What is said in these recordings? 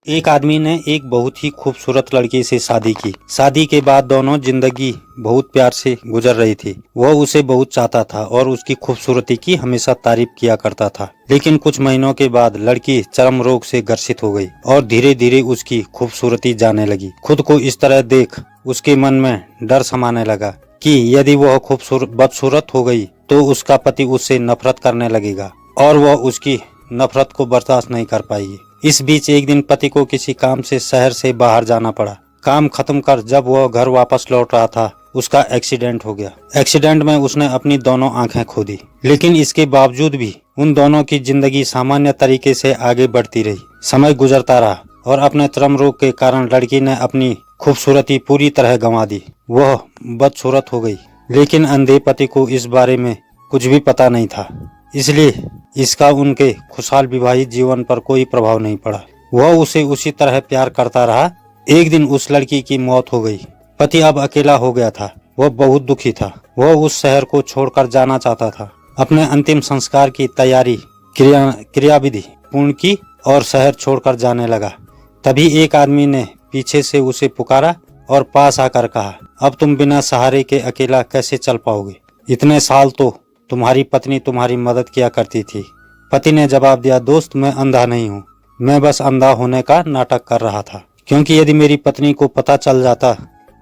एक आदमी ने एक बहुत ही खूबसूरत लड़की से शादी की। शादी के बाद दोनों जिंदगी बहुत प्यार से गुजर रही थी। वह उसे बहुत चाहता था और उसकी खूबसूरती की हमेशा तारीफ किया करता था। लेकिन कुछ महीनों के बाद लड़की चर्म रोग से ग्रसित हो गई और धीरे धीरे उसकी खूबसूरती जाने लगी। खुद को इस तरह देख उसके मन में डर समाने लगा कि यदि वह बदसूरत हो गई तो उसका पति उससे नफरत करने लगेगा और वह उसकी नफरत को बर्दाश्त नहीं कर पाएगी। इस बीच एक दिन पति को किसी काम से शहर से बाहर जाना पड़ा। काम खत्म कर जब वह घर वापस लौट रहा था उसका एक्सीडेंट हो गया। एक्सीडेंट में उसने अपनी दोनों आंखें खो दी, लेकिन इसके बावजूद भी उन दोनों की जिंदगी सामान्य तरीके से आगे बढ़ती रही। समय गुजरता रहा और अपने चर्म रोग के कारण लड़की ने अपनी खूबसूरती पूरी तरह गंवा दी। वह बदसूरत हो गई, लेकिन अंधे पति को इस बारे में कुछ भी पता नहीं था, इसलिए इसका उनके खुशहाल विवाहित जीवन पर कोई प्रभाव नहीं पड़ा। वह उसे उसी तरह प्यार करता रहा। एक दिन उस लड़की की मौत हो गई। पति अब अकेला हो गया था। वह बहुत दुखी था। वह उस शहर को छोड़कर जाना चाहता था। अपने अंतिम संस्कार की तैयारी क्रियाविधि पूर्ण की और शहर छोड़कर जाने लगा। तभी एक आदमी ने पीछे से उसे पुकारा और पास आकर कहा, अब तुम बिना सहारे के अकेला कैसे चल पाओगे? इतने साल तो तुम्हारी पत्नी तुम्हारी मदद किया करती थी। पति ने जवाब दिया, दोस्त मैं अंधा नहीं हूँ, मैं बस अंधा होने का नाटक कर रहा था, क्योंकि यदि मेरी पत्नी को पता चल जाता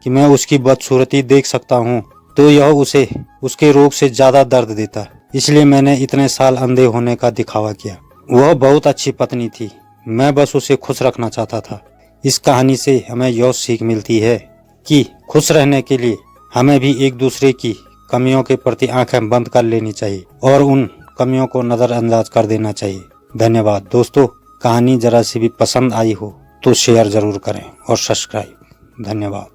कि मैं उसकी बदसूरती देख सकता हूँ तो यह उसे उसके रोग से ज्यादा दर्द देता। इसलिए मैंने इतने साल अंधे होने का दिखावा किया। वह बहुत अच्छी पत्नी थी, मैं बस उसे खुश रखना चाहता था। इस कहानी से हमें यह सीख मिलती है कि खुश रहने के लिए हमें भी एक दूसरे की कमियों के प्रति आंखें बंद कर लेनी चाहिए और उन कमियों को नजरअंदाज कर देना चाहिए। धन्यवाद दोस्तों। कहानी जरा सी भी पसंद आई हो तो शेयर जरूर करें और सब्सक्राइब। धन्यवाद।